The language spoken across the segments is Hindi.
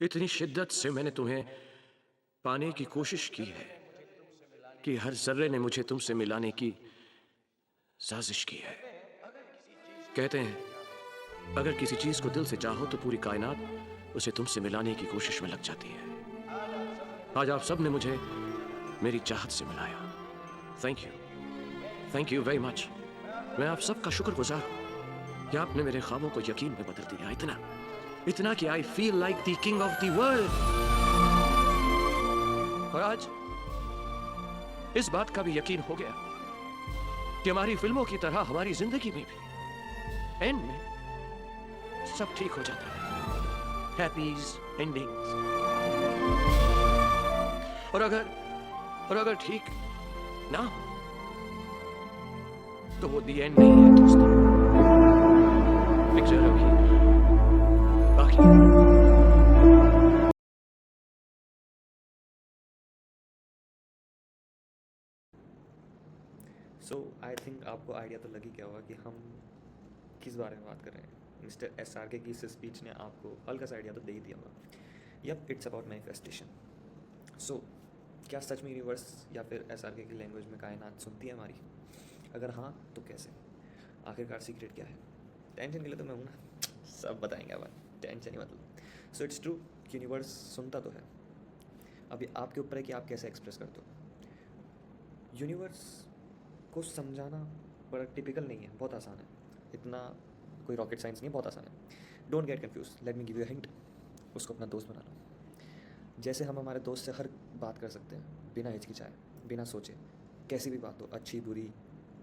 इतनी शिद्दत से मैंने तुम्हें पाने की कोशिश की है कि हर जर्रे ने मुझे तुमसे मिलाने की साजिश की है। कहते हैं अगर किसी चीज को दिल से चाहो तो पूरी कायनात उसे तुमसे मिलाने की कोशिश में लग जाती है। आज आप सब ने मुझे मेरी चाहत से मिलाया। Thank you very much. मैं आप सबका शुक्रगुजार हूं कि आपने मेरे ख्वाबों को यकीन में बदल दिया। इतना इतना कि I feel like the king of the world. और आज इस बात का भी यकीन हो गया कि हमारी फिल्मों की तरह हमारी जिंदगी में भी एंड में सब ठीक हो जाता है। हैप्पीज एंडिंग्स। और अगर ठीक ना हो तो वो दी एंड नहीं है दोस्तों। पिक्चर अभी बाकी है। सो आई थिंक आपको आइडिया तो लग ही गया होगा कि हम किस बारे में बात कर रहे हैं। मिस्टर एस आर के की इस स्पीच ने आपको हल्का सा आइडिया तो दे ही दिया होगा। Yup, it's about manifestation. So क्या सच में यूनिवर्स या फिर एस आर के की लैंग्वेज में कायनात सुनती है हमारी? अगर हाँ तो कैसे? आखिरकार सीक्रेट क्या है? टेंशन के लिए तो मैं हूँ ना, सब बताएंगे अब। टेंशन ही मतलब। सो इट्स ट्रू, यूनिवर्स सुनता तो है। अभी आपके ऊपर है कि आप कैसे एक्सप्रेस करते हो। यूनिवर्स को समझाना बड़ा टिपिकल नहीं है, बहुत आसान है। इतना कोई रॉकेट साइंस नहीं है, बहुत आसान है। Don't get confuse, let me give you hint. उसको अपना दोस्त बना लो। जैसे हम हमारे दोस्त से हर बात कर सकते हैं बिना हिचकिचाए, बिना सोचे, कैसी भी बात हो, अच्छी बुरी,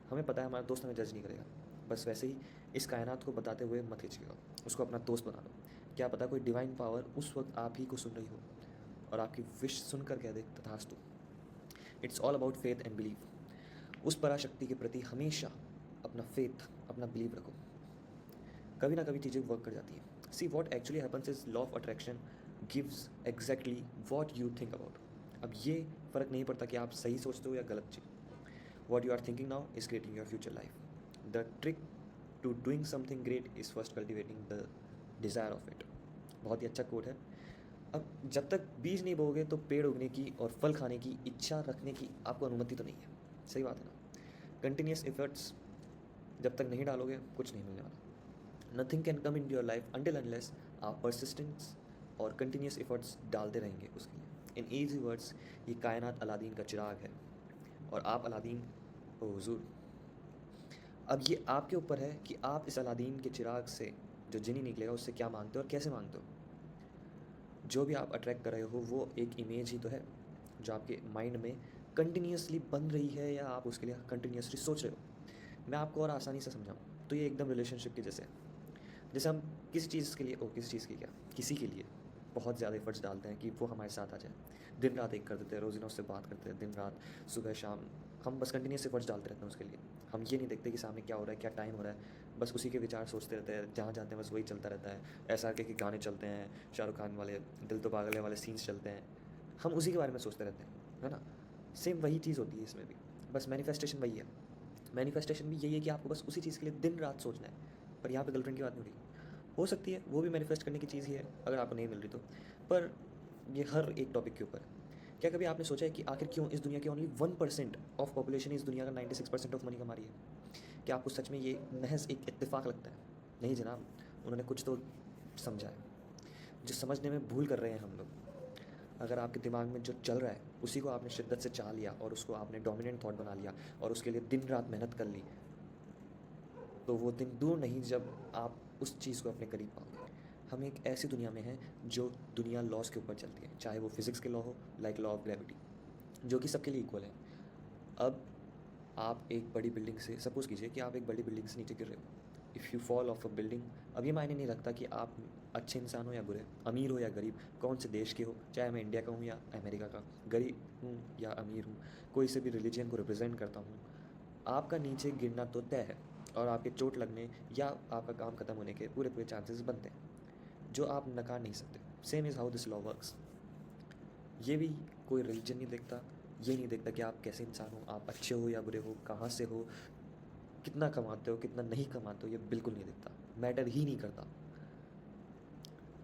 हमें पता है हमारा दोस्त हमें जज नहीं करेगा। बस वैसे ही इस कायनात को बताते हुए मत हिचकियो, उसको अपना दोस्त बना लो। क्या पता कोई डिवाइन पावर उस वक्त आप ही को सुन रही हो और आपकी विश सुनकर कह दे तथास्तु। It's all about faith and believe. उस पराशक्ति के प्रति हमेशा अपना फेथ, अपना बिलीव रखो। कभी ना कभी चीज़ें वर्क कर जाती हैं। See what actually happens is law of attraction gives exactly what you think about. अब ये फ़र्क नहीं पड़ता कि आप सही सोचते हो या गलत चीज़। What you are thinking now is creating your future life. The trick to doing something great is first cultivating the desire of it. बहुत ही अच्छा कोट है। अब जब तक बीज नहीं बोओगे तो पेड़ उगने की और फल खाने की इच्छा रखने की आपको अनुमति तो नहीं है। सही बात है ना? कंटिन्यूस एफर्ट्स जब तक नहीं डालोगे कुछ नहीं मिलने वाला। Nothing can come in your life until unless आप परसिस्टेंस और कंटिन्यूस एफर्ट्स डालते रहेंगे उसके लिए। इन ईजी वर्ड्स, ये कायनात अलादीन का चिराग है और आप अलादीन ओ हुजूर। अब ये आपके ऊपर है कि आप इस अलादीन के चिराग से जो जिनी निकलेगा उससे क्या मांगते हो और कैसे मांगते हो। जो भी आप अट्रैक्ट कर रहे हो वो एक इमेज ही तो है जो आपके माइंड में कंटिन्यूसली बन रही है या आप उसके लिए कंटिन्यूसली सोच रहे हो। मैं आपको और आसानी से समझाऊँ तो ये एकदम रिलेशनशिप के जैसे है। जैसे हम किसी चीज़ के लिए किसी चीज़ की क्या किसी के लिए बहुत ज़्यादा एफर्ट्स डालते हैं कि वो हमारे साथ आ जाए। दिन रात एक कर देते हैं, रोज़िना उससे बात करते हैं, दिन रात सुबह शाम हम बस कंटिन्यूस एफर्ट्स डालते रहते हैं उसके लिए। हम ये नहीं देखते कि सामने क्या हो रहा है, क्या टाइम हो रहा है, बस उसी के विचार सोचते रहते हैं। जहाँ जाते हैं बस वही चलता रहता है। एस आर के गाने चलते हैं, शाहरुख खान वाले दिल तो पागल है वाले सीन्स चलते हैं, हम उसी के बारे में सोचते रहते हैं, है ना? सेम वही चीज़ होती है इसमें भी, बस मैनिफेस्टेशन वही है। मैनिफेस्टेशन भी यही है कि आपको बस उसी चीज़ के लिए दिन रात सोचना है। पर यहाँ पे गर्लफ्रेंड की बात नहीं हो रही। हो सकती है वो भी मैनिफेस्ट करने की चीज़ ही है अगर आपको नहीं मिल रही तो। पर ये हर एक टॉपिक के ऊपर है। क्या कभी आपने सोचा है कि आखिर क्यों इस दुनिया के ओनली 1% ऑफ पॉपुलेशन इस दुनिया का 96% ऑफ मनी कमा रही है? क्या आपको सच में ये महज एक इत्तेफाक लगता है? नहीं जनाब, उन्होंने कुछ तो समझा है जो समझने में भूल कर रहे हैं हम लोग। अगर आपके दिमाग में जो चल रहा है उसी को आपने शिद्दत से चाह लिया और उसको आपने डोमिनेंट थॉट बना लिया और उसके लिए दिन रात मेहनत कर ली, तो वो दिन दूर नहीं जब आप उस चीज़ को अपने करीब पाओगे। हम एक ऐसी दुनिया में हैं जो दुनिया लॉस के ऊपर चलती है, चाहे वो फिज़िक्स के लॉ हो, लाइक लॉ ऑफ ग्रेविटी, जो कि सबके लिए इक्वल है। अब आप एक बड़ी बिल्डिंग से सपोज़ कीजिए कि आप एक बड़ी बिल्डिंग से नीचे गिर रहे हो। If you fall of a building, अब ये मायने नहीं रखता कि आप अच्छे इंसान हो या बुरे, अमीर हो या गरीब, कौन से देश के हो, चाहे मैं इंडिया का हूँ या अमेरिका का, गरीब हूँ या अमीर हूँ, कोई से भी रिलीजन को रिप्रेजेंट करता हूँ, आपका नीचे गिरना तो तय है और आपके चोट लगने या आपका काम खत्म होने के पूरे पूरे चांसेस बनते हैं जो आप नकार नहीं सकते। Same is how this law works. ये भी कोई रिलीजन नहीं देखता, ये नहीं देखता कि आप कैसे इंसान हो, आप अच्छे हो या बुरे हो, कहाँ से हो, कितना कमाते हो कितना नहीं कमाते हो, ये बिल्कुल नहीं देखता, मैटर ही नहीं करता।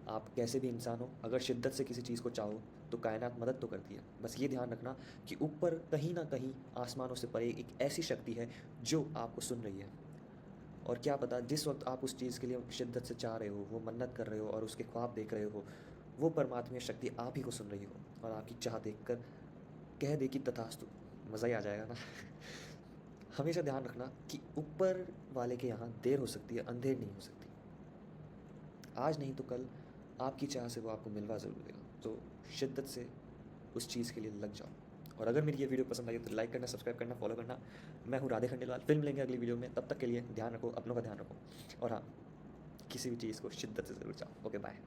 आप कैसे भी इंसान हो, अगर शिद्दत से किसी चीज़ को चाहो तो कायनात मदद तो करती है। बस ये ध्यान रखना कि ऊपर कहीं ना कहीं आसमानों से परे एक ऐसी शक्ति है जो आपको सुन रही है। और क्या पता जिस वक्त आप उस चीज़ के लिए शिद्दत से चाह रहे हो, वो मन्नत कर रहे हो और उसके ख्वाब देख रहे हो, वो परमात्मीय शक्ति आप ही को सुन रही हो और आपकी चाह देखकर कह दे कि तथास्तु। मज़ा ही आ जाएगा ना। हमेशा ध्यान रखना कि ऊपर वाले के यहाँ देर हो सकती है, अंधेर नहीं हो सकती। आज नहीं तो कल आपकी चाह से वो आपको मिलवा ज़रूर देगा। तो शिद्दत से उस चीज़ के लिए लग जाओ। और अगर मेरी ये वीडियो पसंद आई तो लाइक करना, सब्सक्राइब करना, फॉलो करना। मैं हूँ राधे खंडेलवाल। फिल्म लेंगे अगली वीडियो में, तब तक के लिए ध्यान रखो, अपनों का ध्यान रखो। और हाँ, किसी भी चीज़ को शिद्दत से ज़रूर चाहो। Okay, bye.